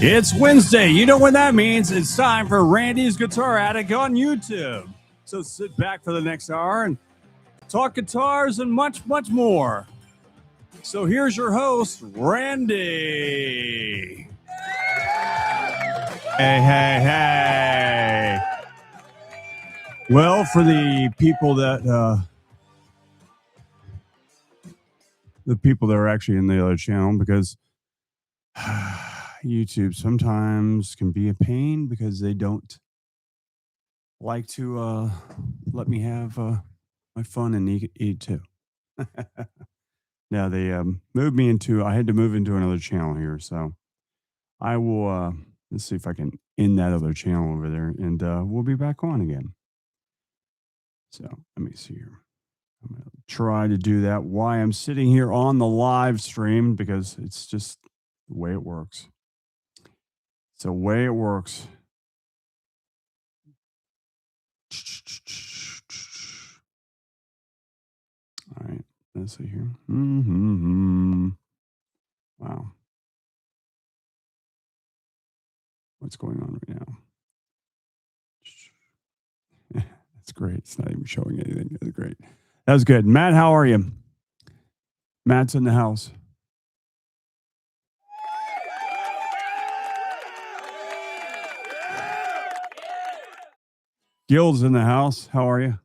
It's Wednesday. You know what that means. It's time for Randy's Guitar Attic on YouTube. So sit back for the next hour and talk guitars and much, much more. So here's your host, Randy. Hey. Well, for the people that are actually in the other channel, because YouTube sometimes can be a pain because they don't like to let me have my fun and eat too. Now they moved me into, I had to move into another channel here, so I will let's see if I can end that other channel over there, and we'll be back on again. So let me see here. I'm going to try to do that while I'm sitting here on the live stream, because it's just the way it works. It's the way it works. All right, let's see here. Wow. What's going on right now? That's great. It's not even showing anything. That's great. That was good. Matt, how are you? Matt's in the house. Gil's in the house. How are you?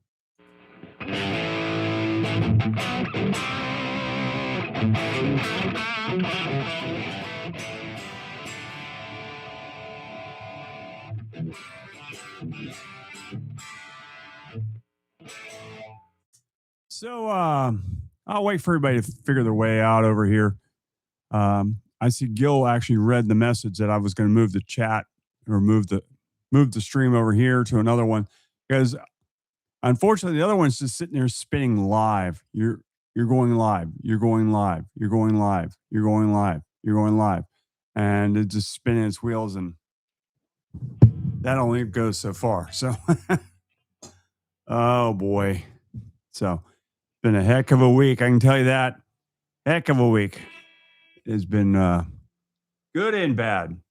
So I'll wait for everybody to figure their way out over here. I see Gil actually read the message that I was going to move the chat or move the stream over here to another one, because unfortunately the other one's just sitting there spinning live. You're going live. You're going live. You're going live. You're going live. You're going live, and it's just spinning its wheels, and that only goes so far. So, oh boy, so. Been a heck of a week, I can tell you that. Heck of a week. It's been good and bad.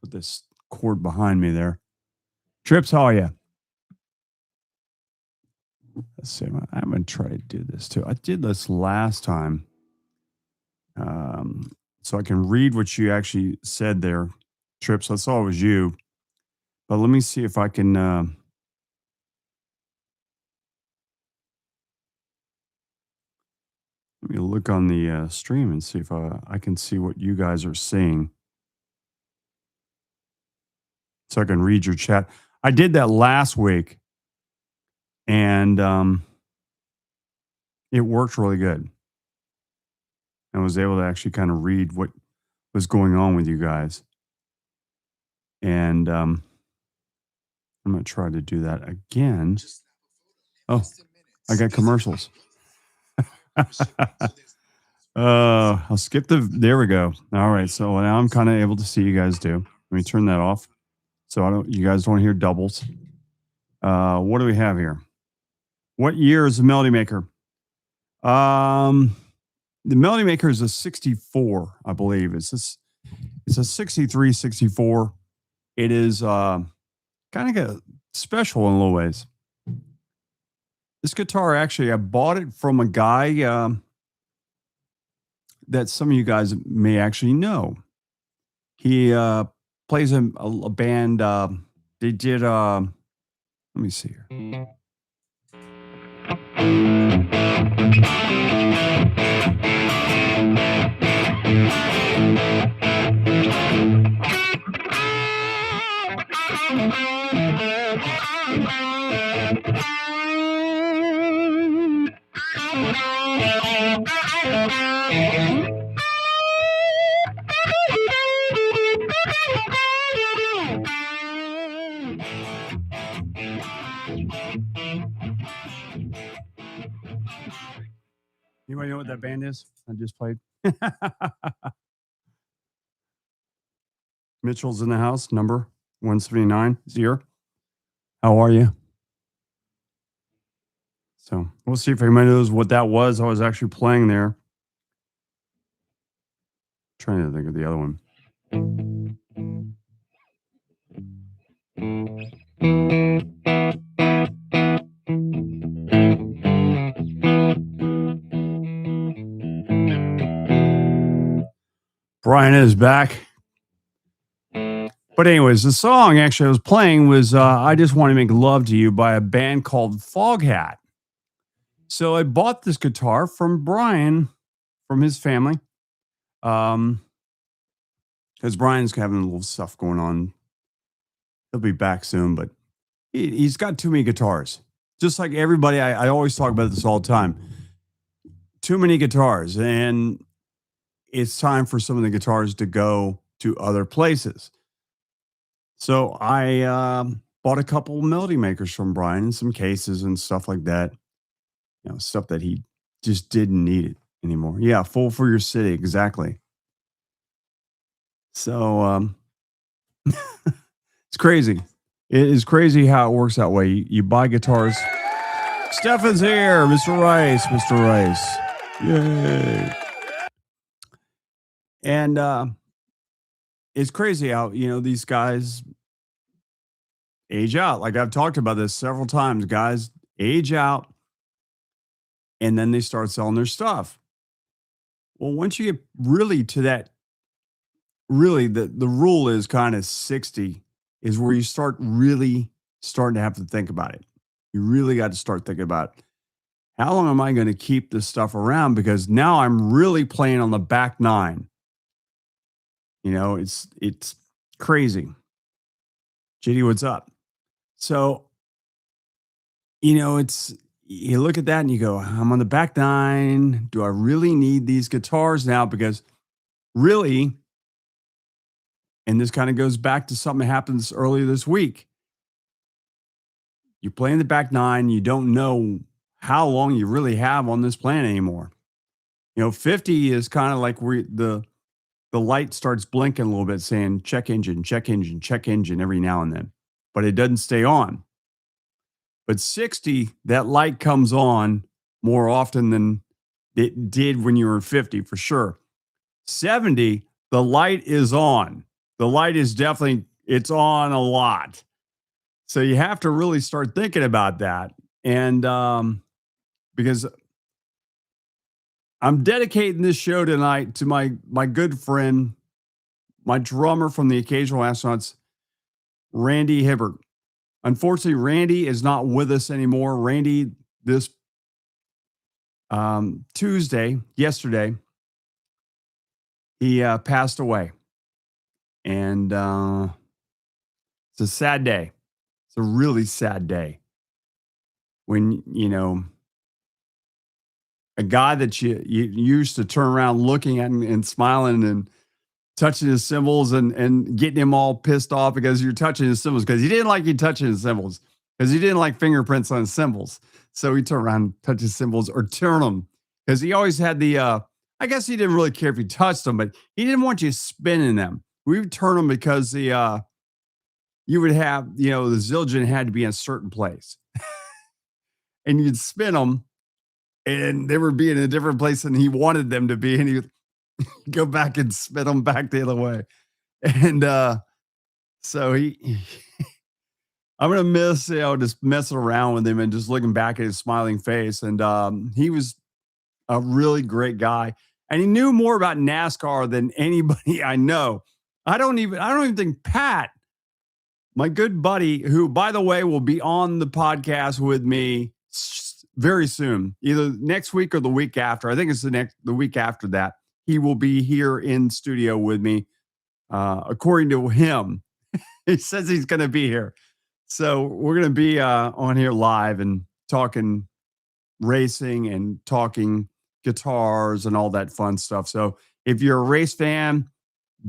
Put this cord behind me there. Trips, how are you? Let's see. I'm going to try to do this too. I did this last time, so I can read what you actually said there. Trips, I saw it was you. But let me see if I can... Let me look on the stream and see if I can see what you guys are seeing, so I can read your chat. I did that last week, and it worked really good. I was able to actually kind of read what was going on with you guys. And I'm going to try to do that again. Oh, I got commercials. I'll skip there we go. All right. So now I'm kind of able to see you guys do. Let me turn that off, so you guys don't hear doubles. What do we have here? What year is the Melody Maker? The Melody Maker is a 64, I believe. It's a 63, 64. It is kind of special in little ways. This guitar, actually, I bought it from a guy that some of you guys may actually know. He plays a band. They did, let me see here. Anybody know what that band is? I just played. Mitchell's in the house, number 179. Zero. How are you? So we'll see if anybody knows what that was. I was actually playing there. Trying to think of the other one. Brian is back. But anyways, the song actually I was playing was I Just Want to Make Love to You by a band called Foghat. So I bought this guitar from Brian from his family. Because Brian's having a little stuff going on. He'll be back soon, but he's got too many guitars. Just like everybody, I always talk about this all the time. Too many guitars, and it's time for some of the guitars to go to other places. So I bought a couple melody makers from Brian and some cases and stuff like that. You know, stuff that he just didn't need it anymore. Yeah, full for your city, exactly. So it's crazy. It is crazy how it works that way. You buy guitars. Stefan's here, Mr. Rice, Mr. Rice. Yay. And it's crazy how, these guys age out. Like I've talked about this several times. Guys age out and then they start selling their stuff. Well, once you get really to that, really the rule is kind of 60 is where you start really starting to have to think about it. You really got to start thinking about how long am I going to keep this stuff around? Because now I'm really playing on the back nine. It's crazy. JD, what's up? So, you look at that and you go, I'm on the back nine. Do I really need these guitars now? Because really, and this kind of goes back to something that happens earlier this week. You're playing the back nine. You don't know how long you really have on this plan anymore. 50 is kind of like where the light starts blinking a little bit saying check engine, check engine, check engine every now and then, but it doesn't stay on. But 60, that light comes on more often than it did when you were 50 for sure. 70, the light is on. The light is definitely, it's on a lot. So you have to really start thinking about that. And because I'm dedicating this show tonight to my good friend, my drummer from the Occasional Astronauts, Randy Hibbert. Unfortunately, Randy is not with us anymore. Randy, this yesterday, he passed away. And it's a sad day. It's a really sad day. When, a guy that you used to turn around looking at and smiling and touching his cymbals and getting him all pissed off because you're touching his cymbals because he didn't like you touching his cymbals because he didn't like fingerprints on his cymbals. So he turned around and touched his cymbals or turn them because he always had the, I guess he didn't really care if you touched them, but he didn't want you spinning them. We would turn them because you would have, the Zildjian had to be in a certain place and you'd spin them and they would be in a different place than he wanted them to be. And he would go back and spin them back the other way. And so I'm going to miss, just messing around with him and just looking back at his smiling face. And he was a really great guy. And he knew more about NASCAR than anybody I know. I don't even think Pat, my good buddy, who, by the way, will be on the podcast with me very soon, either next week or the week after. I think it's the week after that. He will be here in studio with me. According to him, he says he's going to be here. So we're going to be on here live and talking racing and talking guitars and all that fun stuff. So if you're a race fan,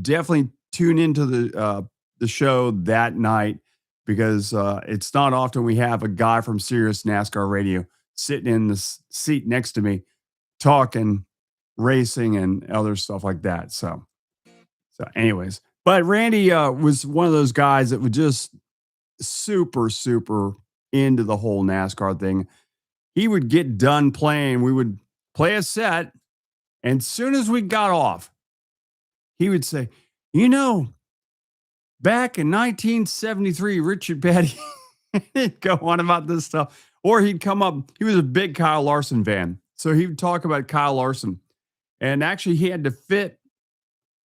definitely tune into the show that night because it's not often we have a guy from Sirius NASCAR Radio sitting in the seat next to me talking racing and other stuff like that. So anyways, but Randy was one of those guys that was just super, super into the whole NASCAR thing. He would get done playing. We would play a set. And as soon as we got off, he would say, You know, back in 1973, Richard Petty he'd go on about this stuff, or he'd come up. He was a big Kyle Larson fan, so he would talk about Kyle Larson, and actually, he had to fit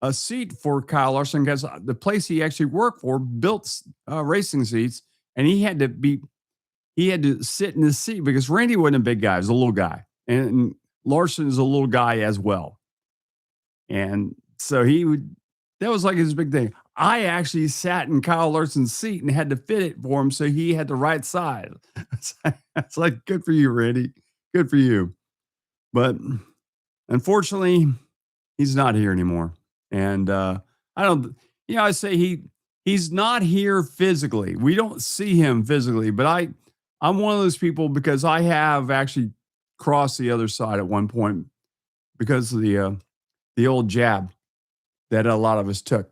a seat for Kyle Larson because the place he actually worked for built racing seats, and he had to sit in the seat because Randy wasn't a big guy; he was a little guy, and Larson is a little guy as well. And so he would that was like his big thing. I actually sat in Kyle Larson's seat and had to fit it for him so he had the right size. It's like good for you, Randy. Good for you. But unfortunately, he's not here anymore. And I don't I say he's not here physically. We don't see him physically, but I'm one of those people because I have actually crossed the other side at one point because of the old jab that a lot of us took.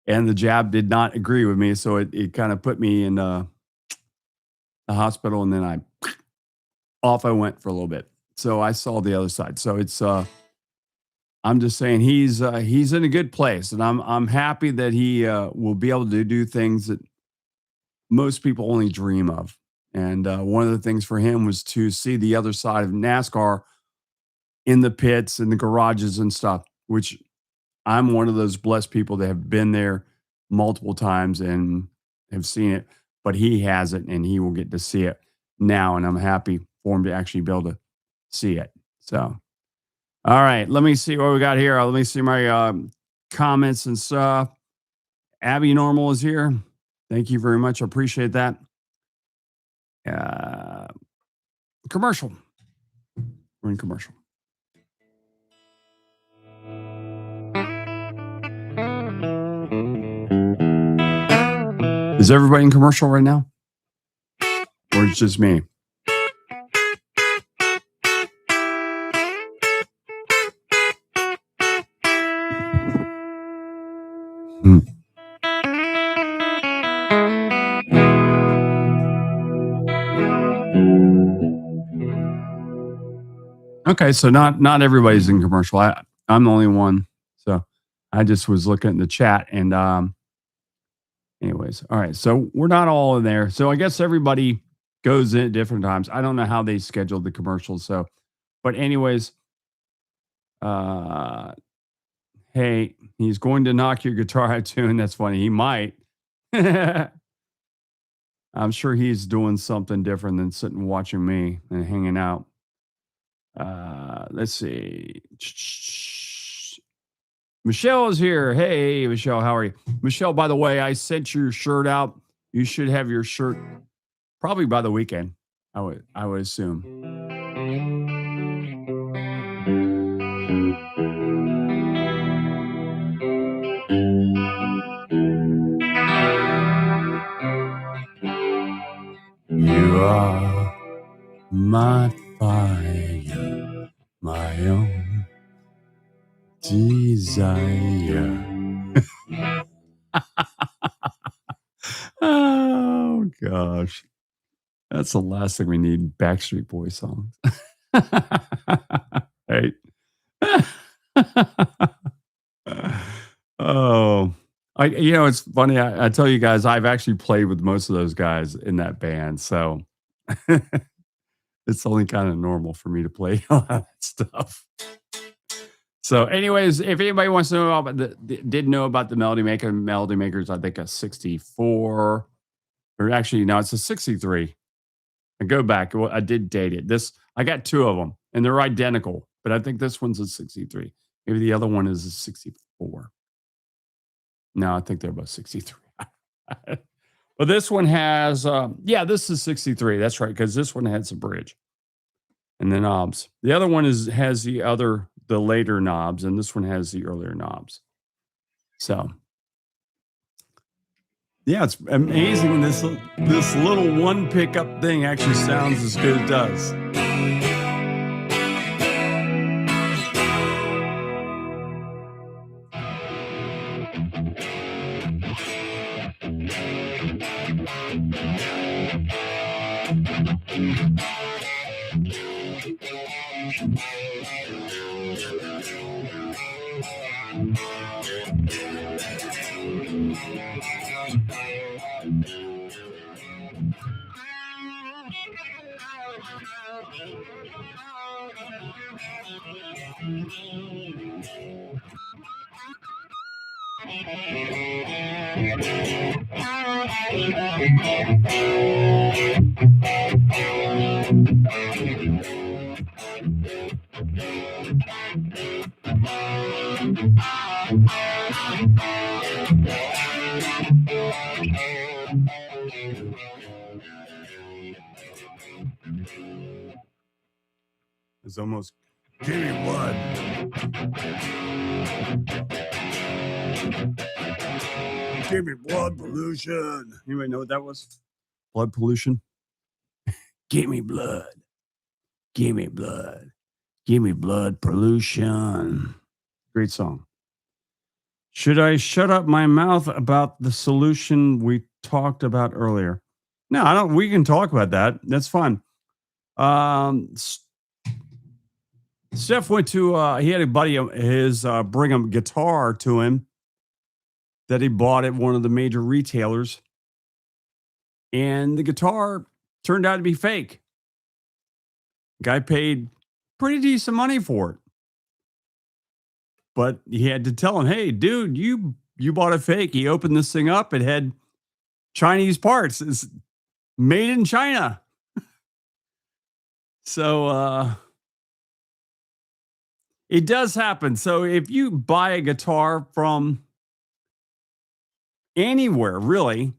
And the jab did not agree with me. So it kind of put me in the hospital and then off I went for a little bit. So I saw the other side. So it's I'm just saying he's in a good place, and I'm happy that he will be able to do things that most people only dream of. And one of the things for him was to see the other side of NASCAR in the pits and the garages and stuff, which I'm one of those blessed people that have been there multiple times and have seen it, but he hasn't, and he will get to see it now. And I'm happy for him to actually be able to see it. So, all right, let me see what we got here. Let me see my comments and stuff. Abby Normal is here. Thank you very much. I appreciate that. Commercial. We're in commercial. Is everybody in commercial right now? Or it's just me? Okay, so not everybody's in commercial. I'm the only one. So I just was looking at the chat and anyways, all right. So we're not all in there. So I guess everybody goes in at different times. I don't know how they scheduled the commercials. So, but anyways, hey, he's going to knock your guitar out tune. That's funny. He might. I'm sure he's doing something different than sitting watching me and hanging out. Let's see. Michelle is here. Hey, Michelle, how are you? Michelle, by the way, I sent your shirt out. You should have your shirt probably by the weekend. I would assume. You are my fire, my own desire. Oh gosh, that's the last thing we need. Backstreet Boys songs, right? Oh, it's funny. I tell you guys, I've actually played with most of those guys in that band, so it's only kind of normal for me to play all that stuff. So, anyways, if anybody wants to know about did know about the Melody Maker's, I think a 64, or actually, no, it's a 63. I go back. Well, I did date it. I got two of them, and they're identical, but I think this one's a 63. Maybe the other one is a 64. No, I think they're both 63. But this one has, this is 63. That's right, because this one has a bridge and the knobs. The other one has the later knobs, and this one has the earlier knobs. So, yeah, it's amazing. This little one pickup thing actually sounds as good as it does. It's almost give me blood. Give me blood pollution. Anybody know what that was? Blood pollution? Give me blood. Give me blood. Give me blood pollution. Great song. Should I shut up my mouth about the solution we talked about earlier? No, I don't. We can talk about that. That's fine. Steph went to, he had a buddy of his bring a guitar to him that he bought at one of the major retailers. And the guitar turned out to be fake. Guy paid pretty decent money for it. But he had to tell him, hey, dude, you bought a fake. He opened this thing up. It had Chinese parts. It's made in China. So it does happen. So if you buy a guitar from anywhere, really,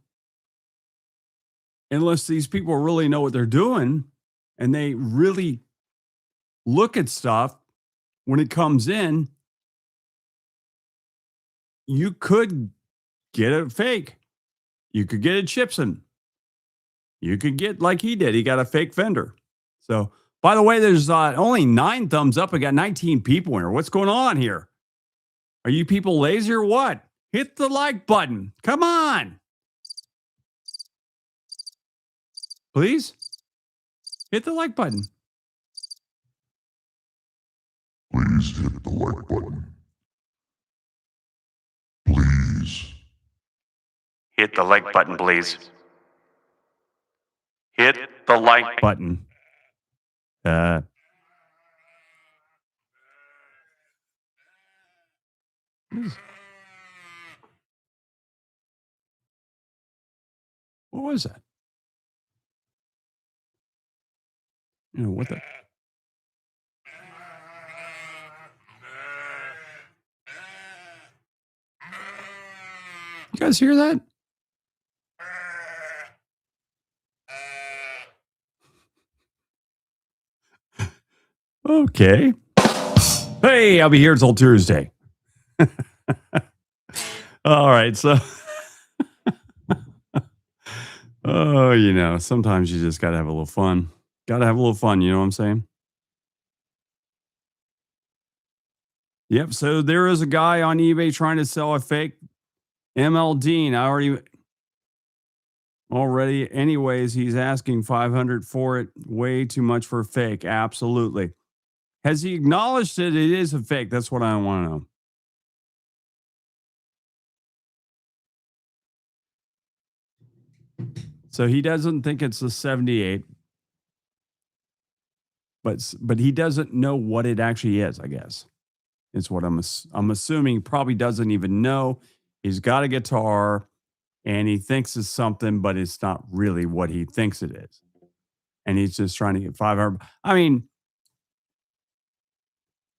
unless these people really know what they're doing and they really look at stuff when it comes in, you could get a fake. You could get a Chipson. You could get like he did. He got a fake Fender. So, by the way, there's only 9 thumbs up. I got 19 people in here. What's going on here? Are you people lazy or what? Hit the like button. Come on. Please hit the like button. Please hit the like button. Please. Hit the like button, please. Hit the like button. What was that? You know, what the? You guys hear that? Okay. Hey, I'll be here until Tuesday. All right. So, oh, you know, sometimes you just got to have a little fun. Got to have a little fun. You know what I'm saying? Yep. So there is a guy on eBay trying to sell a fake ML Dean. Already. Anyways, he's asking $500 for it. Way too much for a fake. Absolutely. Has he acknowledged that it is a fake? That's what I want to know. So he doesn't think it's a 78, but he doesn't know what it actually is, I guess. Is what I'm assuming. Probably doesn't even know. He's got a guitar and he thinks it's something, but it's not really what he thinks it is. And he's just trying to get 500. I mean,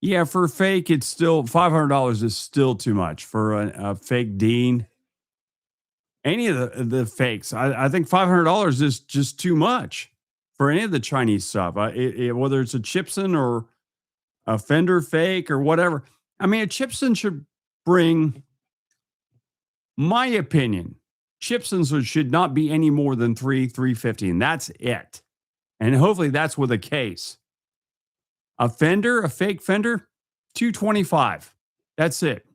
yeah, for fake, it's still $500 is still too much for a fake Dean. Any of the fakes, I think $500 is just too much for any of the Chinese stuff. Whether it's a Chipson or a Fender fake or whatever. I mean, a Chipson should bring, my opinion, Chipsons should not be any more than $350, and that's it. And hopefully that's with a case. A Fender, a fake Fender, $225. That's it.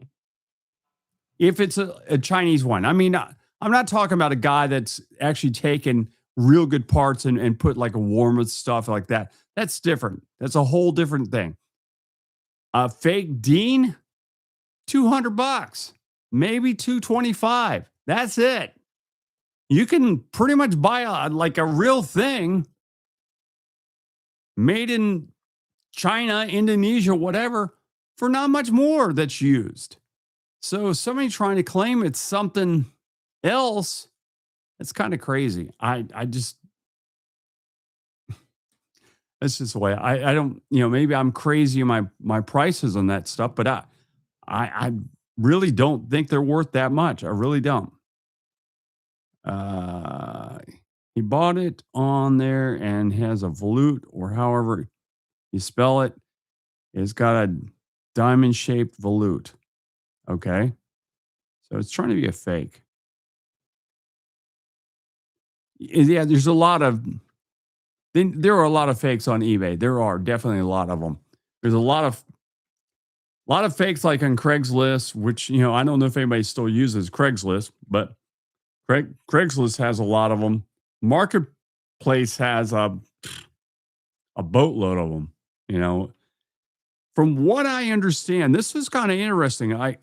If it's a Chinese one. I mean, I'm not talking about a guy that's actually taken real good parts and put like a warm with stuff like that. That's different. That's a whole different thing. A fake Dean, $200, maybe 225. That's it. You can pretty much buy like a real thing made in China, Indonesia, whatever, for not much more that's used. So somebody trying to claim it's something else, it's kind of crazy. I just that's just the way I don't, maybe I'm crazy in my prices on that stuff, but I really don't think they're worth that much. I really don't. Uh, he bought it on there and has a volute or however you spell it. It's got a diamond shaped volute. Okay. So it's trying to be a fake. Yeah, there's a lot of, there are a lot of fakes on eBay. There are definitely a lot of them. There's a lot of fakes like on Craigslist, which, I don't know if anybody still uses Craigslist, but Craigslist has a lot of them. Marketplace has a boatload of them. From what I understand, this is kind of interesting. By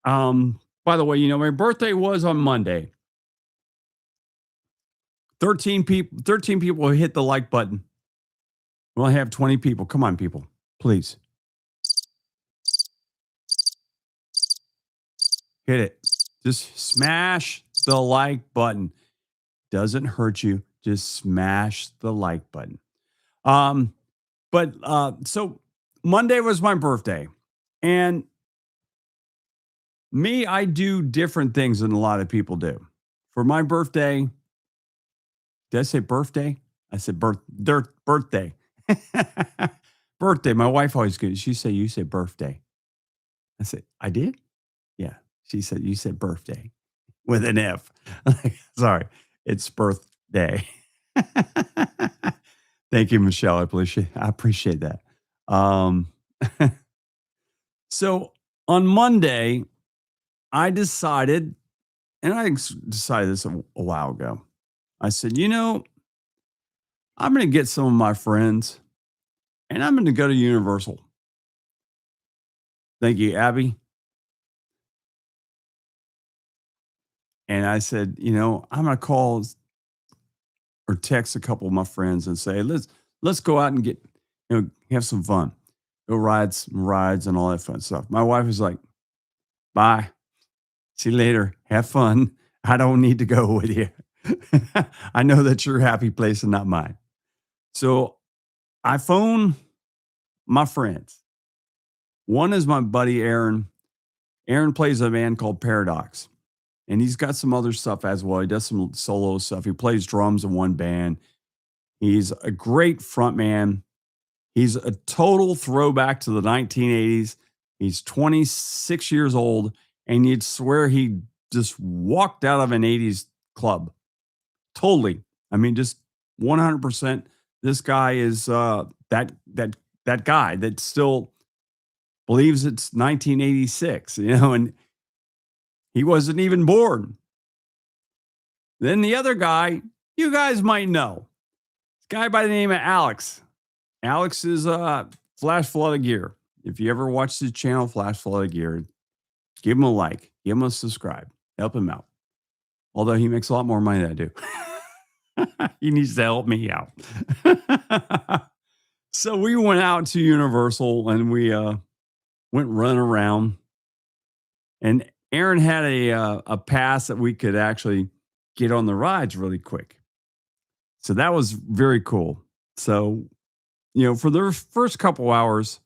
the way, my birthday was on Monday. 13 people hit the like button. We only have 20 people. Come on, people, please hit it. Just smash the like button. Doesn't hurt you. Just smash the like button. So Monday was my birthday, and me, I do different things than a lot of people do. For my birthday, did I say birthday? I said birthday. Birthday. My wife always goes, you say birthday. I said, I did? Yeah. She said, you said birthday with an F. Sorry, it's birthday. Thank you, Michelle. I appreciate that. So on Monday, I decided, and I decided this a while ago. I said, I'm going to get some of my friends and I'm going to go to Universal. Thank you, Abby. And I said, I'm going to call or text a couple of my friends and say, let's go out and get, have some fun. Go ride some rides and all that fun stuff. My wife is like, bye. See you later. Have fun. I don't need to go with you. I know that's your happy place and not mine. So I phone my friends. One is my buddy, Aaron. Aaron plays a band called Paradox, and he's got some other stuff as well. He does some solo stuff. He plays drums in one band. He's a great front man. He's a total throwback to the 1980s. He's 26 years old, and you'd swear he just walked out of an 80s club. Totally. I mean, just 100%. This guy is that guy that still believes it's 1986, and he wasn't even born. Then the other guy, you guys might know. This guy by the name of Alex. Alex is Flash Flood of Gear. If you ever watch the channel, Flash Flood of Gear, give him a like, give him a subscribe, help him out. Although he makes a lot more money than I do. He needs to help me out. So we went out to Universal and we went running around. And Aaron had a pass that we could actually get on the rides really quick. So that was very cool. So, for the first couple hours,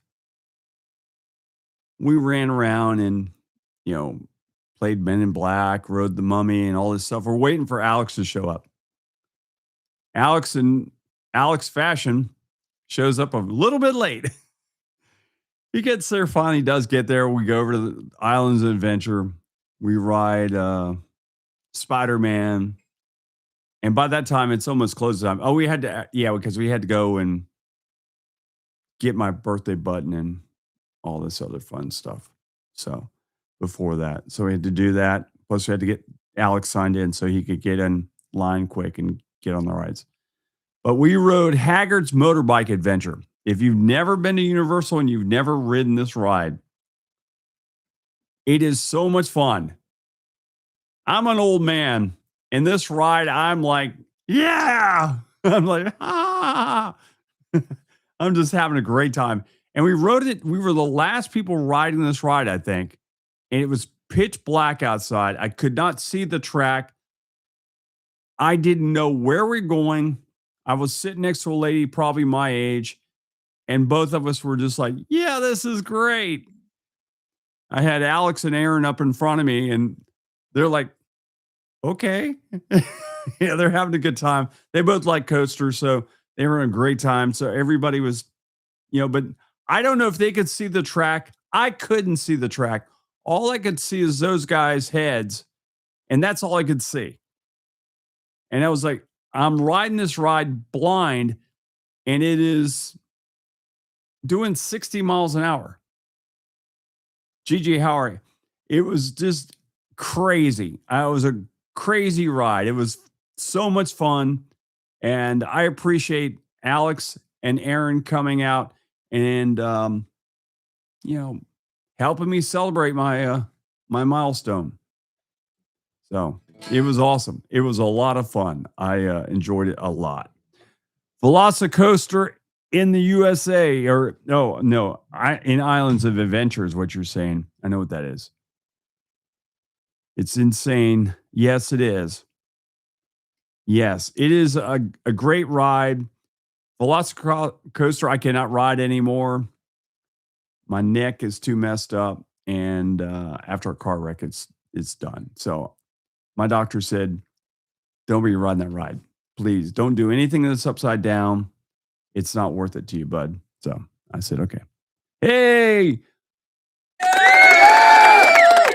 we ran around and, played Men in Black, rode the Mummy and all this stuff. We're waiting for Alex to show up. Alex fashion shows up a little bit late. He gets there, finally does get there. We go over to the Islands of Adventure. We ride Spider-Man. And by that time, it's almost close time. Oh, because we had to go and get my birthday button and all this other fun stuff. So before that. So we had to do that. Plus we had to get Alex signed in so he could get in line quick and get on the rides. But we rode Haggard's Motorbike Adventure. If you've never been to Universal and you've never ridden this ride, It is so much fun. I'm an old man. In this ride, I'm like, yeah. I'm like, ah. I'm just having a great time. And we rode it. We were the last people riding this ride, I think. And it was pitch black outside. I could not see the track. I didn't know where we're going. I was sitting next to a lady, probably my age. And both of us were just like, yeah, this is great. I had Alex and Aaron up in front of me, and they're like, okay. Yeah, they're having a good time. They both like coasters, so they were having a great time. So everybody was, but I don't know if they could see the track. I couldn't see the track. All I could see is those guys' heads, and that's all I could see. And I was like, I'm riding this ride blind, and it is doing 60 miles an hour. Gigi, how are you? It was just crazy. It was a crazy ride. It was so much fun. And I appreciate Alex and Aaron coming out and, helping me celebrate my milestone. So it was awesome. It was a lot of fun. I enjoyed it a lot. Velocicoaster in the USA, or no, in Islands of Adventure is what you're saying. I know what that is. It's insane. Yes, it is. Yes, it is a great ride. Velocicoaster, I cannot ride anymore. My neck is too messed up, and after a car wreck, it's done. So my doctor said, "Don't be riding that ride. Please don't do anything that's upside down. It's not worth it to you, bud." So I said, "Okay." Hey,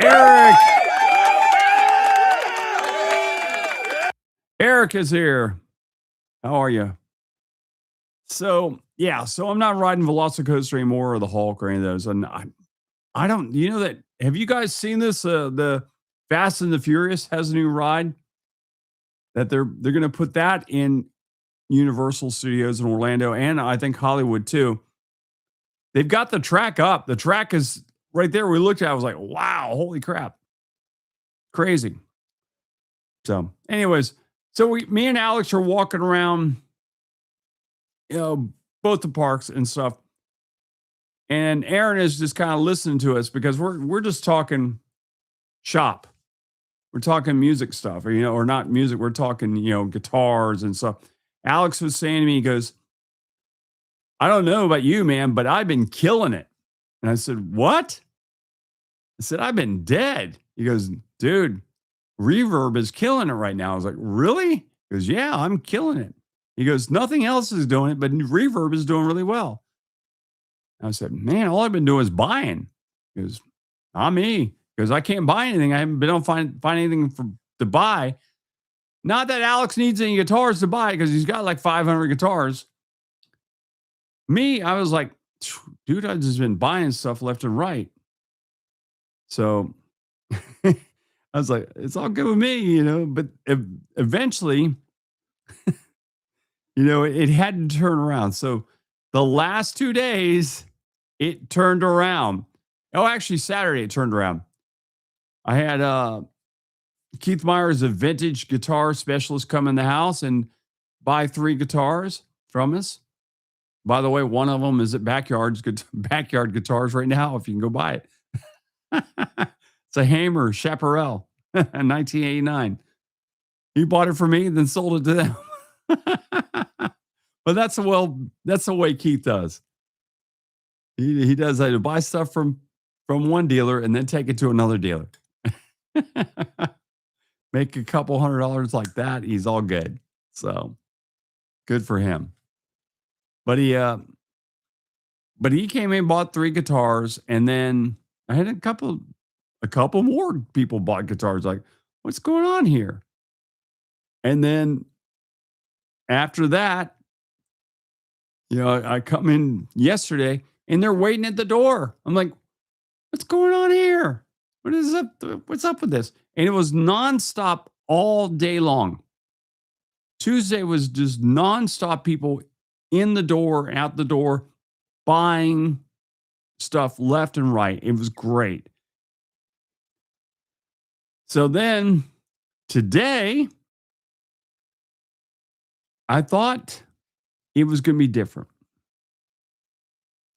Eric. Eric is here. How are you? So I'm not riding Velocicoaster anymore, or the Hulk, or any of those. And I don't. You know that? Have you guys seen this? The Fast and the Furious has a new ride that they're going to put that in Universal Studios in Orlando, and I think Hollywood too. They've got the track up. The track is right there. We looked at it. I was like, wow, holy crap. Crazy. So, anyways, me and Alex are walking around, both the parks and stuff. And Aaron is just kind of listening to us because we're just talking shop. We're talking music stuff, or not music. We're talking, guitars and stuff. Alex was saying to me, he goes, "I don't know about you, man, but I've been killing it." And I said, "What?" I said, "I've been dead." He goes, "Dude, Reverb is killing it right now." I was like, "Really?" He goes, "Yeah, I'm killing it." He goes, "Nothing else is doing it, but Reverb is doing really well." I said, "Man, all I've been doing is buying." He goes, "Not me." Because I can't buy anything. I haven't been able to find anything to buy. Not that Alex needs any guitars to buy, because he's got like 500 guitars. Me, I was like, dude, I've just been buying stuff left and right. So I was like, it's all good with me, but eventually, it had to turn around. So the last 2 days, it turned around. Oh, actually, Saturday, it turned around. I had Keith Myers, a vintage guitar specialist, come in the house and buy 3 guitars from us. By the way, one of them is at Backyard Guitars right now, if you can go buy it. It's a Hamer Chaparral, 1989. He bought it for me and then sold it to them. But that's the way Keith does. He does that. He'll buy stuff from one dealer and then take it to another dealer. Make a couple $100 like that, he's all good. So good for him. But he came in, bought 3 guitars, and then I had a couple more people bought guitars. Like, what's going on here? And then after that, I come in yesterday and they're waiting at the door. I'm like, what's going on here? What's up with this? And it was nonstop all day long. Tuesday was just nonstop people in the door, out the door, buying stuff left and right. It was great. So then today, I thought it was going to be different.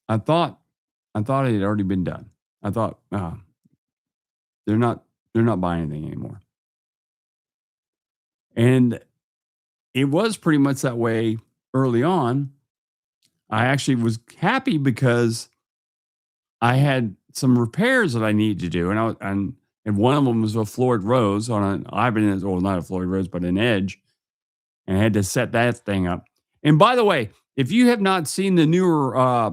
I thought it had already been done. I thought, they're not buying anything anymore. And it was pretty much that way early on. I actually was happy because I had some repairs that I needed to do, and one of them was a Floyd Rose on an Ibanez, well, not a Floyd Rose, but an Edge, and I had to set that thing up. And by the way, if you have not seen the newer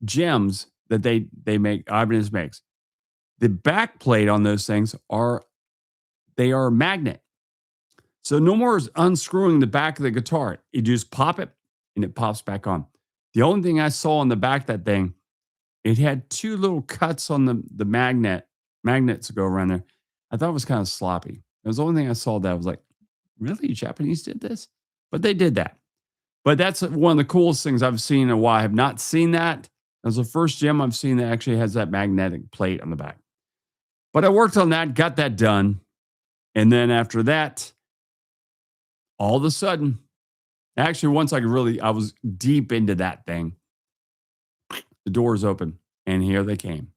gems that they make, Ibanez makes, the back plate on those things are magnet. So no more is unscrewing the back of the guitar. You just pop it and it pops back on. The only thing I saw on the back of that thing, it had two little cuts on the magnets that go around there. I thought it was kind of sloppy. It was the only thing I saw that I was like, really? Japanese did this? But they did that. But that's one of the coolest things I've seen in a while. I have not seen that. That was the first gem I've seen that actually has that magnetic plate on the back. But I worked on that, got that done. And then after that, all of a sudden, actually, once I was deep into that thing, the doors open and here they came.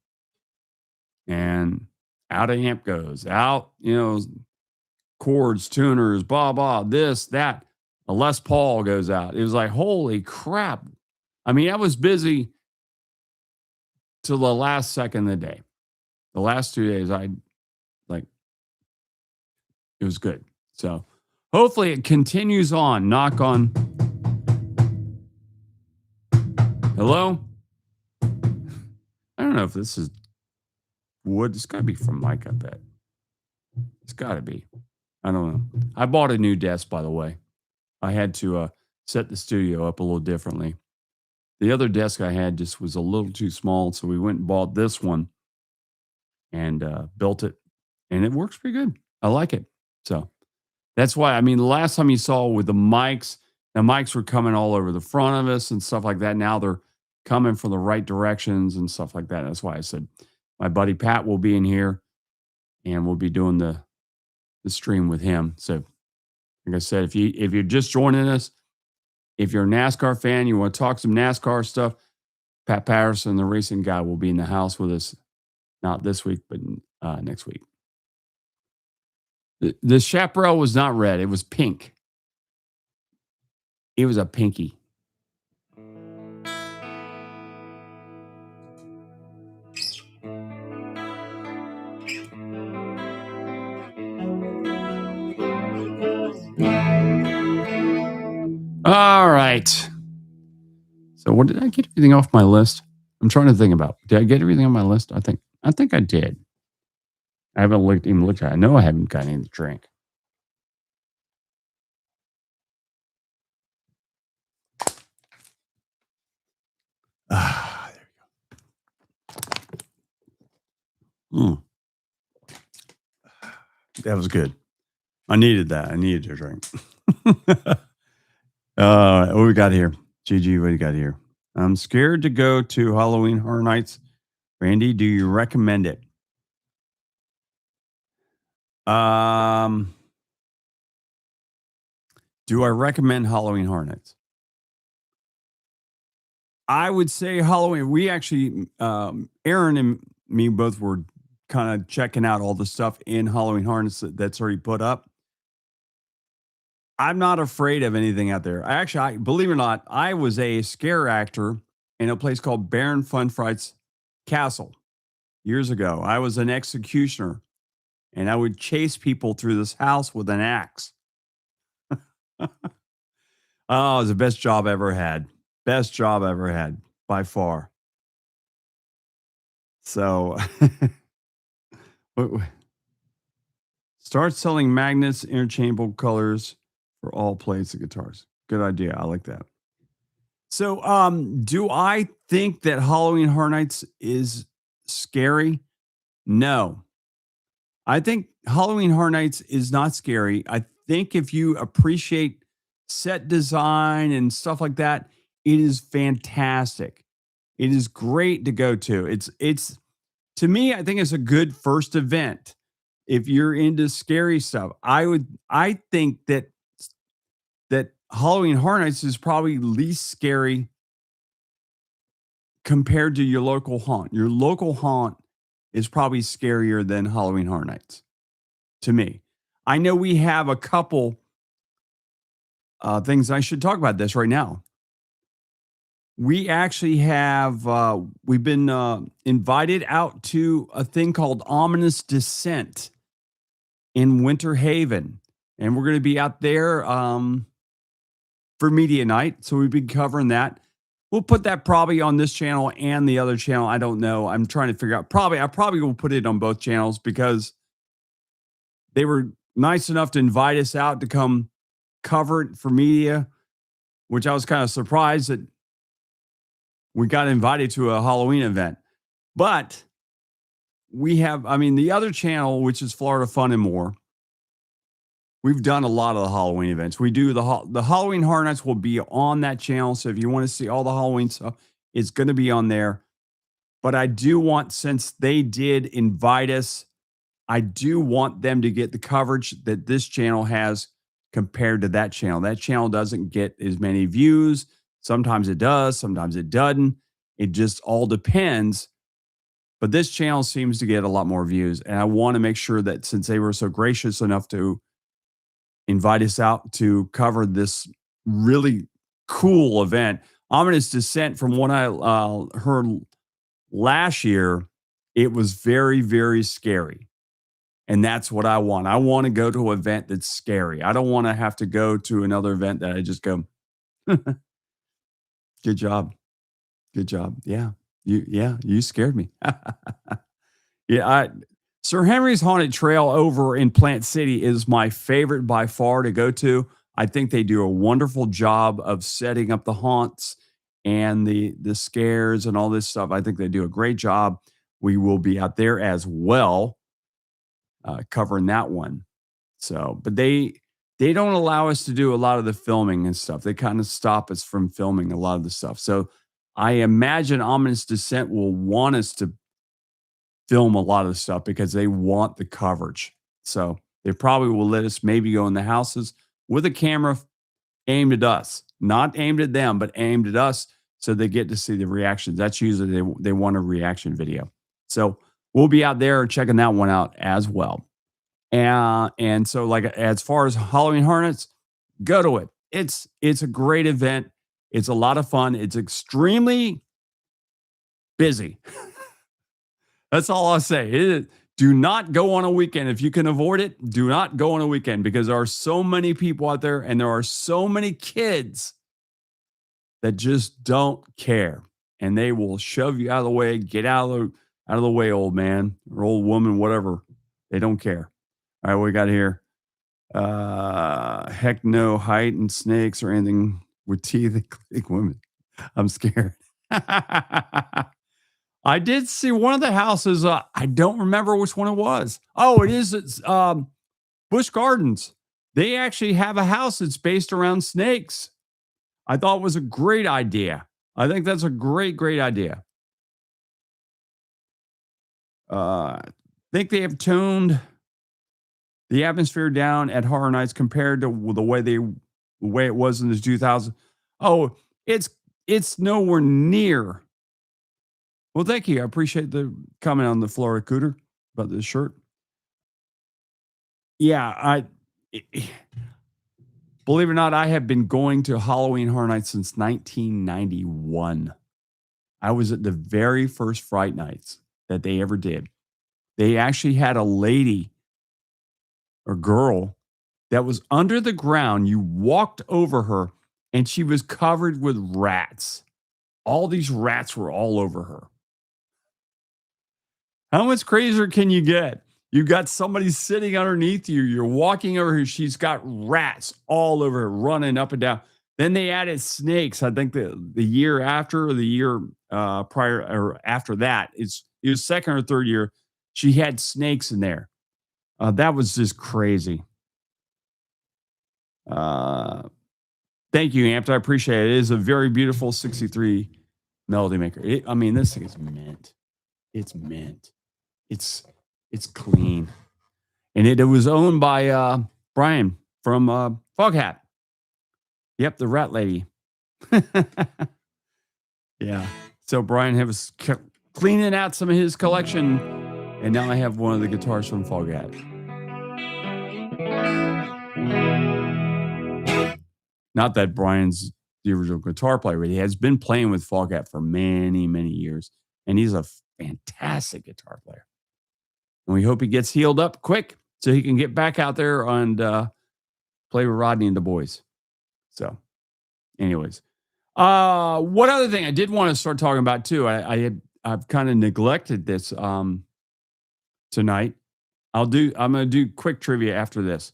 And out a amp goes, out, chords, tuners, blah, blah, this, that. A Les Paul goes out. It was like, holy crap. I mean, I was busy till the last second of the day. The last 2 days, it was good. So hopefully it continues on. Knock on. Hello? I don't know if this is wood. It's got to be from Mike, I bet. It's got to be. I don't know. I bought a new desk, by the way. I had to set the studio up a little differently. The other desk I had just was a little too small, so we went and bought this one and built it, and it works pretty good. I like it. So that's why, I mean, the last time you saw with the mics were coming all over the front of us and stuff like that. Now they're coming from the right directions and stuff like that. That's why I said my buddy Pat will be in here, and we'll be doing the stream with him. So like I said, if you're just joining us, if you're a NASCAR fan, you want to talk some NASCAR stuff, Pat Patterson, the racing guy, will be in the house with us, not this week, but next week. The chaparral was not red. It was pink. It was a pinky. All right. So what did I get everything off my list? I'm trying to think about. Did I get everything on my list? I think I did. I haven't even looked at it. I know I haven't got any to drink. There we go. That was good. I needed that. I needed to drink. What we got here? GG, what do you got here? I'm scared to go to Halloween Horror Nights. Randy, do you recommend it? Do I recommend Halloween Horror Nights? I would say Halloween. We actually, Aaron and me both were kind of checking out all the stuff in Halloween Horror Nights that's already put up. I'm not afraid of anything out there. I believe it or not, I was a scare actor in a place called Baron Funfright's Castle years ago. I was an executioner, and I would chase people through this house with an axe. Oh, it was the best job I ever had. Best job I ever had, by far. So, start selling magnets, interchangeable colors for all plates and guitars. Good idea. I like that. So, do I think that Halloween Horror Nights is scary? No. I think Halloween Horror Nights is not scary. I think if you appreciate set design and stuff like that, it is fantastic. It is great to go to. It's to me, I think it's a good first event. if you're into scary stuff, I think that Halloween Horror Nights is probably least scary compared to your local haunt. Your local haunt is probably scarier than Halloween Horror Nights to me. I know we have a couple things. I should talk about this right now. We actually have we've been invited out to a thing called Ominous Descent in Winter Haven, and we're going to be out there for media night. So we've been covering that. We'll put that probably on this channel and the other channel. I don't know. I'm trying to figure out. I probably will put it on both channels because they were nice enough to invite us out to come cover it for media, which I was kind of surprised that we got invited to a Halloween event. But we have, the other channel, which is Florida Fun and More, we've done a lot of the Halloween events. We do the Halloween Horror Nights will be on that channel. So if you want to see all the Halloween stuff, it's going to be on there. But I do want, since they did invite us, I do want them to get the coverage that this channel has compared to that channel. That channel doesn't get as many views. Sometimes it does, sometimes it doesn't. It just all depends. But this channel seems to get a lot more views. And I want to make sure that since they were so gracious enough to invite us out to cover this really cool event, Ominous Descent, from what I heard last year, it was very, very scary. And that's what I want. I want to go to an event that's scary. I don't want to have to go to another event that I just go, good job. Good job. Yeah. You scared me. Sir Henry's Haunted Trail over in Plant City is my favorite by far to go to. I think they do a wonderful job of setting up the haunts and the scares and all this stuff. I think they do a great job. We will be out there as well, covering that one. So, but they don't allow us to do a lot of the filming and stuff. They kind of stop us from filming a lot of the stuff. So I imagine Ominous Descent will want us to film a lot of the stuff because they want the coverage. So they probably will let us maybe go in the houses with a camera aimed at us, not aimed at them, but aimed at us, so they get to see the reactions. That's usually they want a reaction video. So we'll be out there checking that one out as well. And so, like, as far as Halloween Horror Nights, go to it. It's a great event. It's a lot of fun. It's extremely busy. That's all I'll say. Do not go on a weekend. If you can avoid it, do not go on a weekend, because there are so many people out there and there are so many kids that just don't care. And they will shove you out of the way. Get out of the way, old man or old woman, whatever. They don't care. All right, what we got here? Heck no, height and snakes or anything with teeth and click women. I'm scared. I did see one of the houses. I don't remember which one it was. Oh, it's Busch Gardens. They actually have a house that's based around snakes. I thought it was a great idea. I think that's a great idea. I think they have toned the atmosphere down at Horror Nights compared to the way it was in the 2000s. Oh, it's nowhere near. Well, thank you. I appreciate the comment on the Florida Cooter about this shirt. Yeah, believe it or not, I have been going to Halloween Horror Nights since 1991. I was at the very first Fright Nights that they ever did. They actually had a lady or girl that was under the ground. You walked over her and she was covered with rats. All these rats were all over her. How much crazier can you get? You got somebody sitting underneath you. You're walking over her. She's got rats all over her, running up and down. Then they added snakes. I think the year after, or the year prior, or after that, it was second or third year, she had snakes in there. That was just crazy. Thank you, Amped. I appreciate it. It is a very beautiful 63 Melody Maker. This thing is mint. It's mint. It's clean. And it was owned by Brian from Foghat. Yep, the rat lady. Yeah. So Brian was cleaning out some of his collection, and now I have one of the guitars from Foghat. Not that Brian's the original guitar player, but he has been playing with Foghat for many, many years, and he's a fantastic guitar player. And we hope he gets healed up quick so he can get back out there and play with Rodney and the boys. So, anyways, what other thing I did want to start talking about too? I've kind of neglected this tonight. I'm going to do quick trivia after this.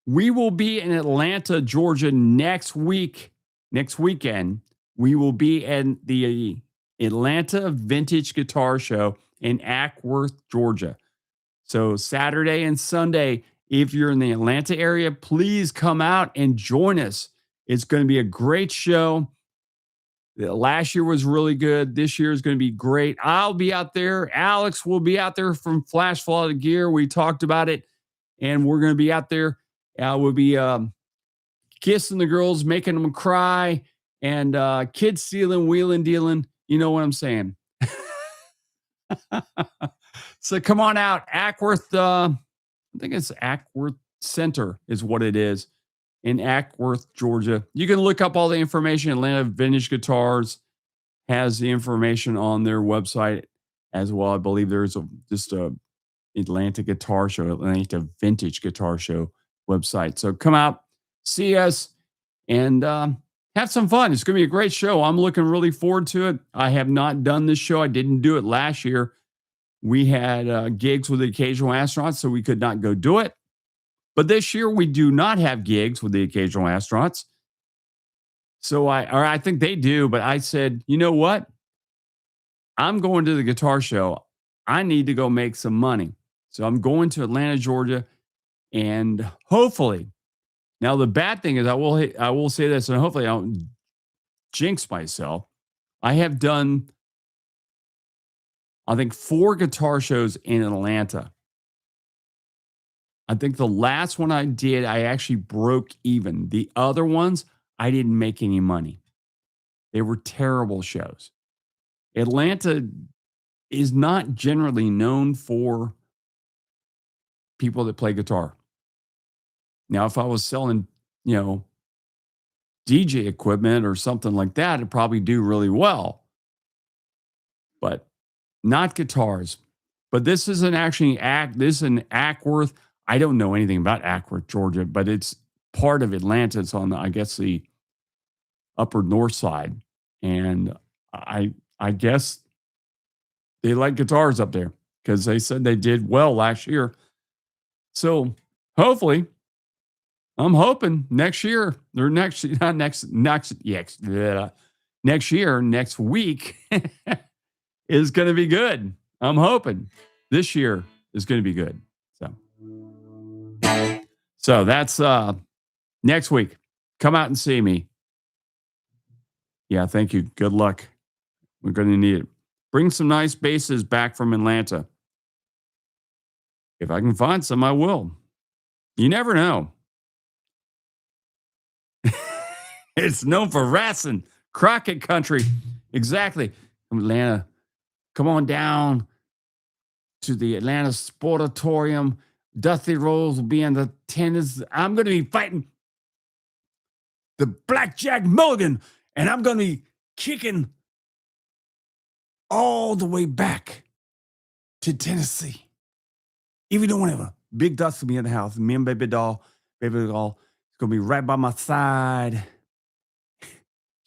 We will be in Atlanta, Georgia next weekend. We will be at the Atlanta Vintage Guitar Show in Ackworth, Georgia. So Saturday and Sunday, if you're in the Atlanta area, please come out and join us. It's going to be a great show. Last year was really good. This year is going to be great. I'll be out there. Alex will be out there from Flash Flooded Gear. We talked about it, and we're going to be out there. We'll be kissing the girls, making them cry, and kids stealing, wheeling, dealing. You know what I'm saying? So come on out. Ackworth, I think it's Ackworth Center is what it is in Ackworth, Georgia. You can look up all the information. Atlanta Vintage Guitars has the information on their website as well. I believe there's just a Atlanta Guitar Show, Atlanta Vintage Guitar Show website. So come out, see us, and have some fun. It's going to be a great show. I'm looking really forward to it. I have not done this show. I didn't do it last year. We had gigs with the Occasional Astronauts, so we could not go do it. But this year, we do not have gigs with the Occasional Astronauts. So I think they do, but I said, you know what? I'm going to the guitar show. I need to go make some money. So I'm going to Atlanta, Georgia, and hopefully, now the bad thing is I will say this, and hopefully I don't jinx myself. I have done, I think, 4 guitar shows in Atlanta. I think the last one I did, I actually broke even. The other ones, I didn't make any money. They were terrible shows. Atlanta is not generally known for people that play guitar. Now, if I was selling, DJ equipment or something like that, it'd probably do really well. But not guitars. But this is an Ackworth. I don't know anything about Ackworth, Georgia, but it's part of Atlanta. It's on, I guess, the upper north side. And I guess they like guitars up there because they said they did well last year. So hopefully, I'm hoping next year or next year, next week is going to be good. I'm hoping this year is going to be good. So that's next week. Come out and see me. Yeah, thank you. Good luck. We're going to need it. Bring some nice basses back from Atlanta. If I can find some, I will. You never know. It's known for Rassin, Crockett Country. Exactly. Atlanta. Come on down to the Atlanta Sportatorium. Dusty Rose will be in the tennis. I'm going to be fighting the Blackjack Mulligan, and I'm going to be kicking all the way back to Tennessee. Even though whenever Big Dust will be in the house, me and Baby Doll is going to be right by my side.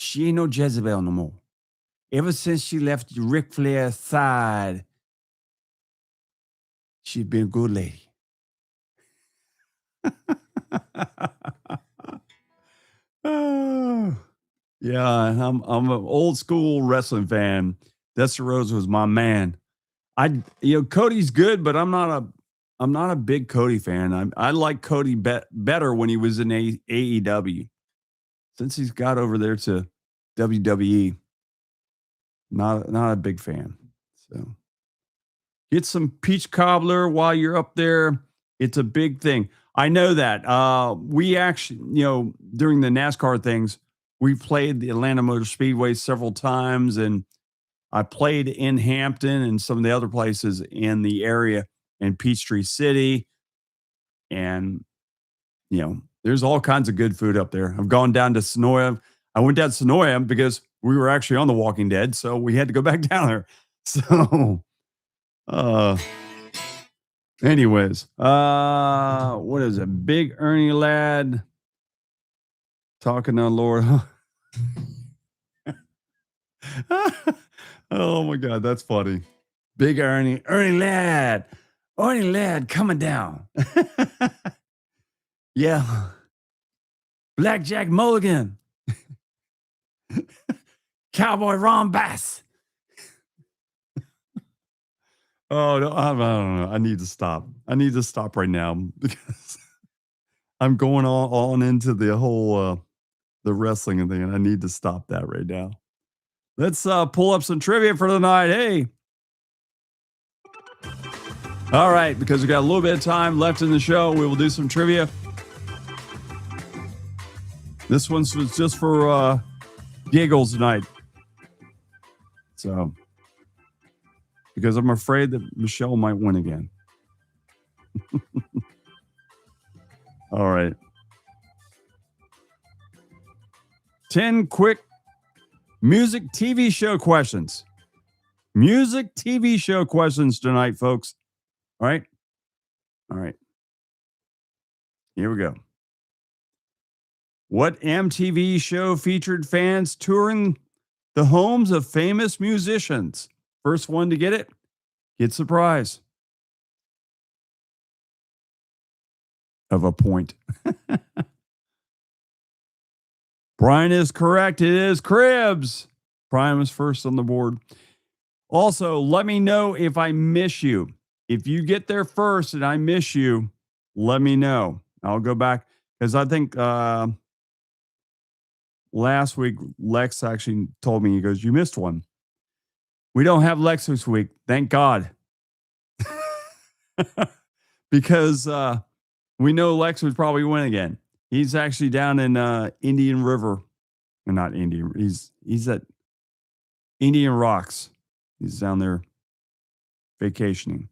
She ain't no Jezebel no more. Ever since she left Ric Flair's side, she's been a good lady. Yeah, I'm an old school wrestling fan. Dusty Rhodes was my man. Cody's good, but I'm not a big Cody fan. I like Cody better when he was in AEW. Since he's got over there to WWE, not a big fan. So Get some peach cobbler while you're up there. It's a big thing. I know that. We actually, during the NASCAR things, we played the Atlanta Motor Speedway several times, and I played in Hampton and some of the other places in the area in Peachtree City. And, there's all kinds of good food up there. I've gone down to Sonoya. I went down to Sonoya because we were actually on The Walking Dead, so we had to go back down there. So, uh, anyways, what is it? Big Ernie lad talking to Lord. Oh my God, that's funny. Big Ernie lad, coming down. Yeah, Blackjack Mulligan, Cowboy Ron Bass. Oh no, I don't know. I need to stop. I need to stop right now because I'm going on into the whole the wrestling thing, and I need to stop that right now. Let's pull up some trivia for tonight. Hey. All right, because we got a little bit of time left in the show, we will do some trivia. This one's was just for giggles tonight. So, because I'm afraid that Michelle might win again. All right. 10 quick music TV show questions. Music TV show questions tonight, folks. All right. All right. Here we go. What MTV show featured fans touring the homes of famous musicians? First one to get it gets the prize of a point. Brian is correct. It is Cribs. Brian was first on the board. Also, let me know if I miss you. If you get there first and I miss you, let me know. I'll go back because I think last week Lex actually told me, he goes, you missed one. We don't have Lex this week. Thank God. Because we know Lex would probably win again. He's actually down in Indian River. Or not Indian. He's at Indian Rocks. He's down there vacationing.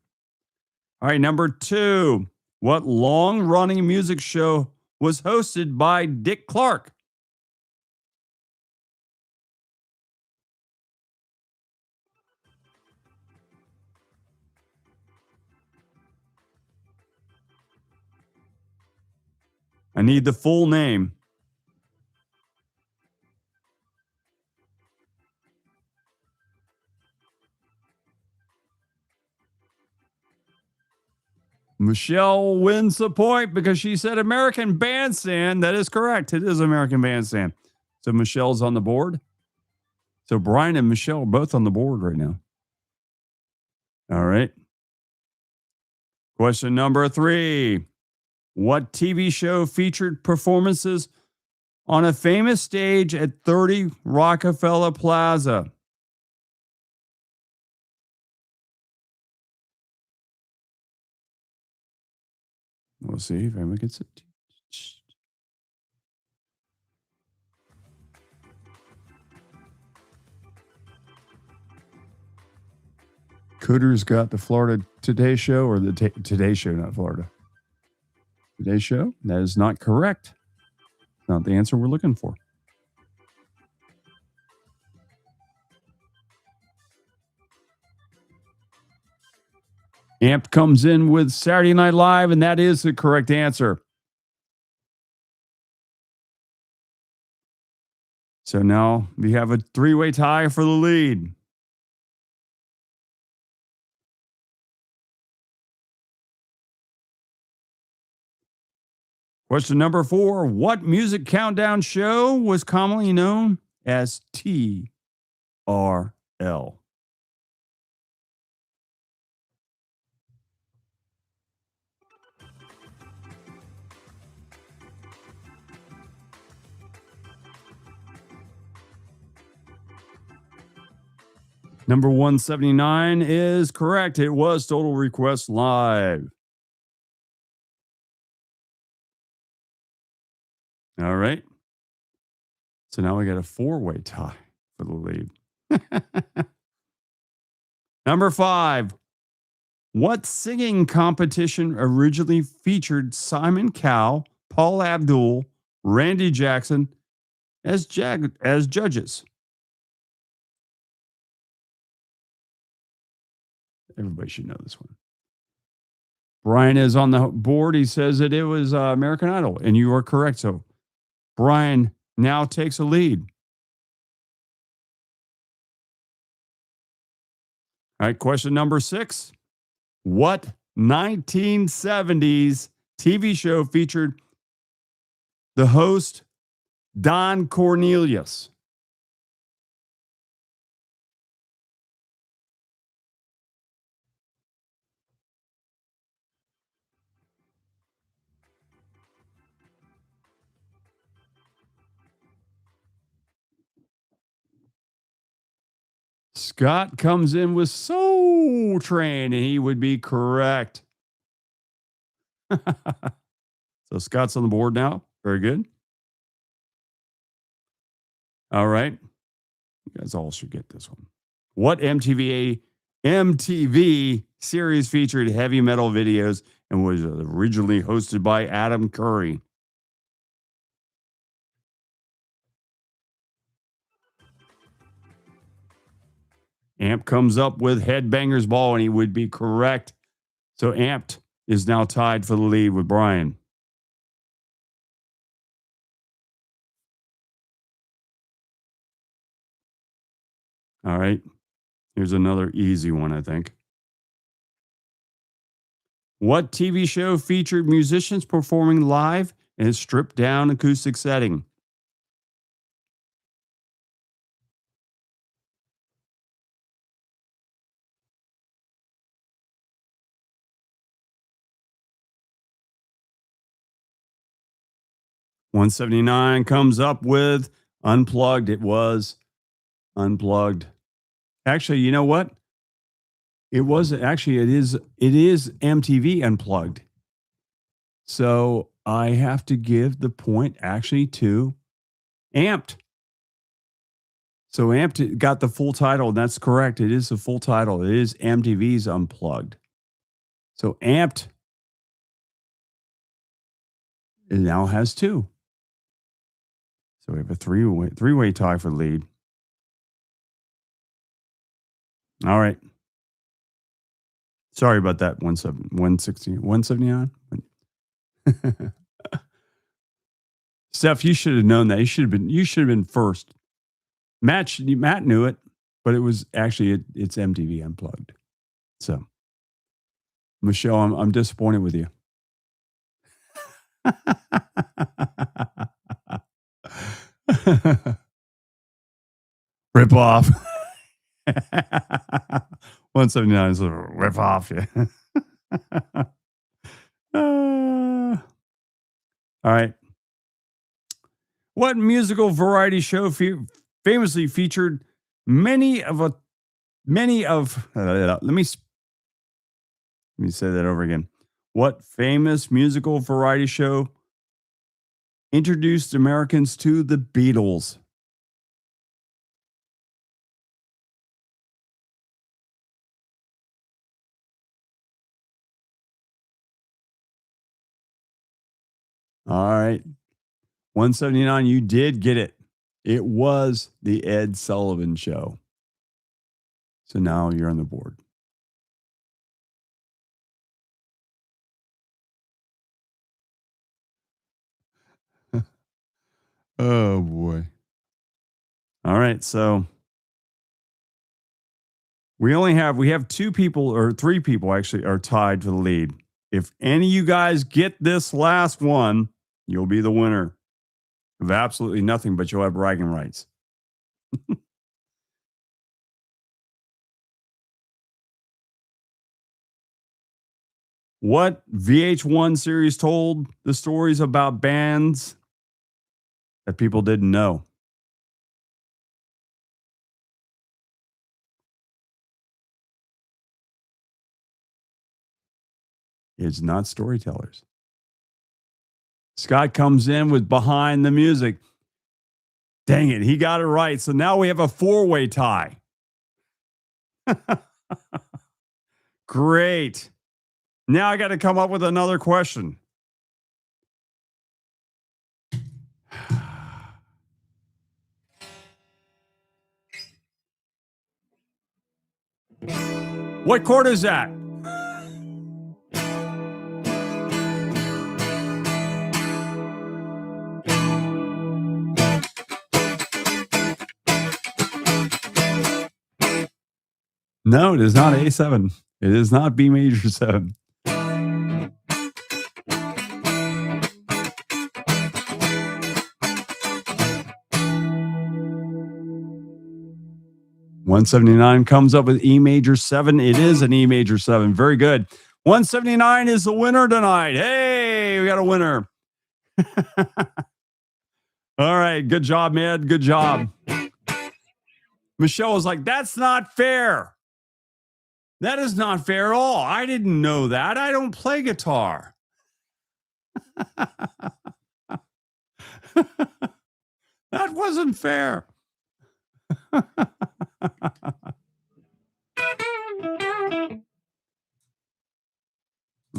All right, number 2. What long-running music show was hosted by Dick Clark? I need the full name. Michelle wins the point because she said American Bandstand. That is correct. It is American Bandstand. So Michelle's on the board. So Brian and Michelle are both on the board right now. All right. Question number 3. What TV show featured performances on a famous stage at 30 Rockefeller Plaza? We'll see if anyone gets it. Cooter's got the Florida Today Show or the Today Show, not Florida. Today Show? That is not correct. Not the answer we're looking for. Amp comes in with Saturday Night Live, and that is the correct answer. So now we have a 3-way tie for the lead. Question number 4. What music countdown show was commonly known as TRL? Number 179 is correct. It was Total Request Live. All right. So now we got a four-way tie for the lead. Number 5. What singing competition originally featured Simon Cowell, Paul Abdul, Randy Jackson as judges? Everybody should know this one. Brian is on the board. He says that it was American Idol, and you are correct. So Brian now takes a lead. All right, question number 6. What 1970s TV show featured the host Don Cornelius? Scott comes in with Soul Train, and he would be correct. So Scott's on the board now. Very good. All right. You guys all should get this one. What MTV series featured heavy metal videos and was originally hosted by Adam Curry? Amp comes up with Headbangers Ball, and he would be correct. So Amped is now tied for the lead with Brian. All right. Here's another easy one, I think. What TV show featured musicians performing live in a stripped down acoustic setting? $179 comes up with Unplugged. It was Unplugged. Actually, you know what? It is MTV Unplugged. So I have to give the point actually to Amped. So Amped got the full title, and that's correct. It is the full title. It is MTV's Unplugged. So Amped it now has 2. So we have a three-way tie for the lead. All right. Sorry about that. 179. Steph, you should have known that. You should have been first. Matt knew it, but it was actually it's MTV Unplugged. So, Michelle, I'm disappointed with you. Rip off. 179 is a rip off. Yeah. All right. What musical variety show famously featured many of let me say that over again. What famous musical variety show introduced Americans to the Beatles? All right. 179, you did get it. It was the Ed Sullivan Show. So now you're on the board. Oh, boy. All right. So we have 2 people or 3 people actually are tied for the lead. If any of you guys get this last one, you'll be the winner of absolutely nothing, but you'll have bragging rights. What VH1 series told the stories about bands that people didn't know? It's not storytellers. Scott comes in with Behind the Music. Dang it, he got it right. So now we have a 4-way tie. Great. Now I got to come up with another question. What chord is that? No, it is not A7. It is not B major 7. $179 comes up with E major 7. It is an E major 7. Very good. 179 is the winner tonight. Hey, we got a winner. All right. Good job, man. Good job. Michelle was like, that's not fair. That is not fair at all. I didn't know that. I don't play guitar. That wasn't fair. I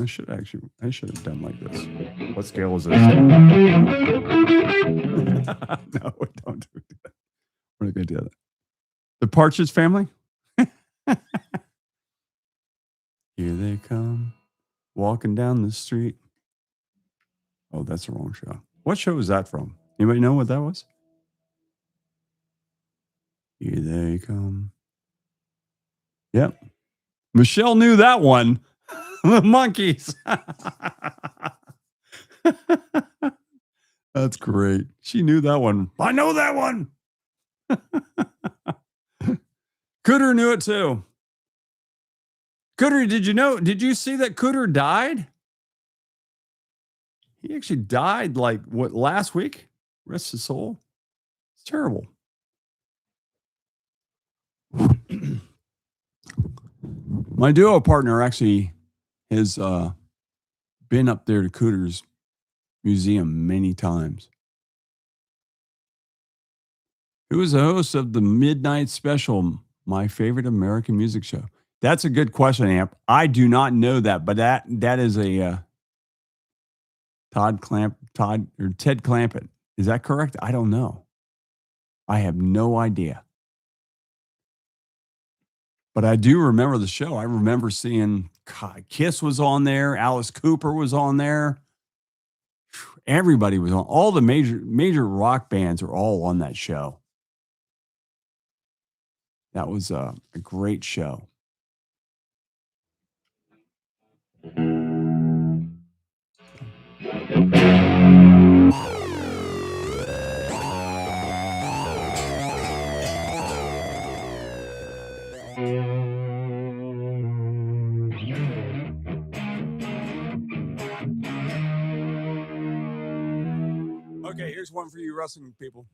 should have done like this. What scale is this? No, don't do that. We're not going to do that. The Partridge Family? Here they come, walking down the street. Oh, that's the wrong show. What show is that from? Anybody know what that was? Here they come. Yep. Michelle knew that one. The Monkees. That's great. She knew that one. I know that one. Cooter knew it too. Cooter, did you see that Cooter died? He actually died last week? Rest his soul. It's terrible. My duo partner actually has been up there to Cooter's museum many times. Who is the host of the Midnight Special, My Favorite American Music Show? That's a good question, Amp. I do not know that, but that is a Ted Clampett. Is that correct? I don't know. I have no idea. But I do remember the show. I remember seeing Kiss was on there. Alice Cooper was on there. Everybody was on. All the major rock bands are all on that show. That was a great show. Okay, here's one for you wrestling people.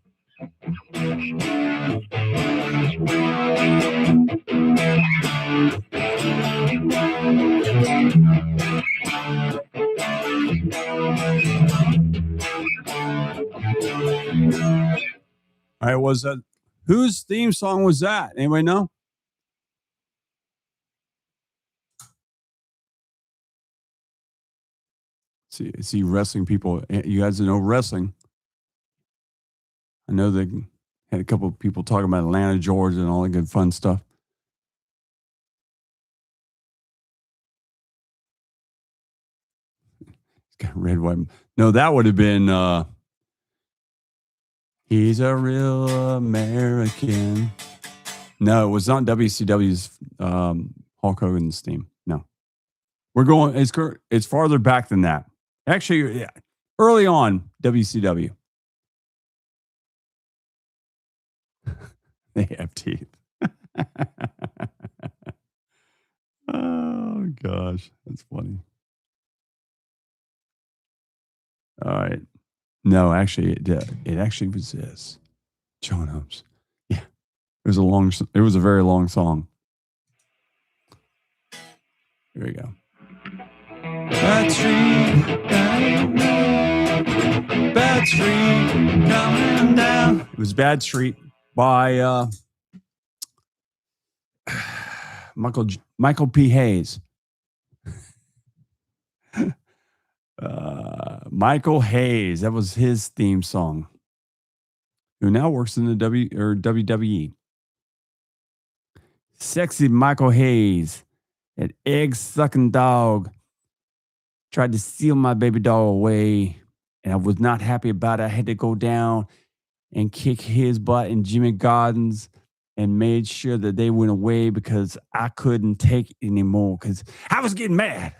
All right, was that whose theme song was that? Anybody know? See wrestling people. You guys know wrestling. I know they had a couple of people talking about Atlanta, Georgia, and all the good fun stuff. It's got red, white. No, that would have been. He's a real American. No, it was not WCW's Hulk Hogan's theme. No, we're going. It's farther back than that. Actually, yeah, early on, WCW. They have teeth. Oh gosh, that's funny. All right. No, actually, it actually was this. John Holmes. Yeah, it was a very long song. Here we go. Bad Street, Bad Street, coming down. It was Bad Street by Michael P. Hayes. Michael Hayes. That was his theme song. Who now works in the WWE. Sexy Michael Hayes, that egg-sucking dog, tried to steal my baby doll away, and I was not happy about it. I had to go down and kick his butt and Jimmy Garden's and made sure that they went away because I couldn't take it anymore because I was getting mad.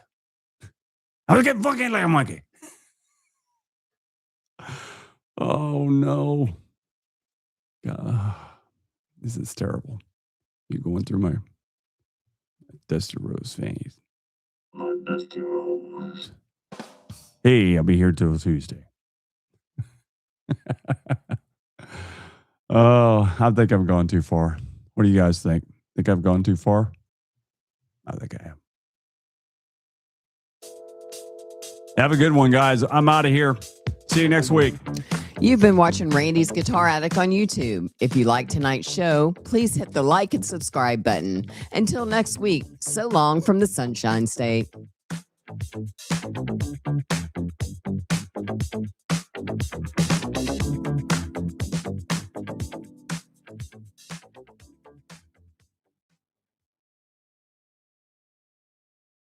I was getting fucking like a monkey. Oh, no. God, this is terrible. You're going through my Dusty Rose phase. My Dusty Rose. Hey, I'll be here till Tuesday. Oh, I think I've gone too far. What do you guys think? Think I've gone too far? I think I have. Have a good one, guys. I'm out of here. See you next week. You've been watching Randy's Guitar Attic on YouTube. If you like tonight's show, please hit the like and subscribe button. Until next week, so long from the Sunshine State.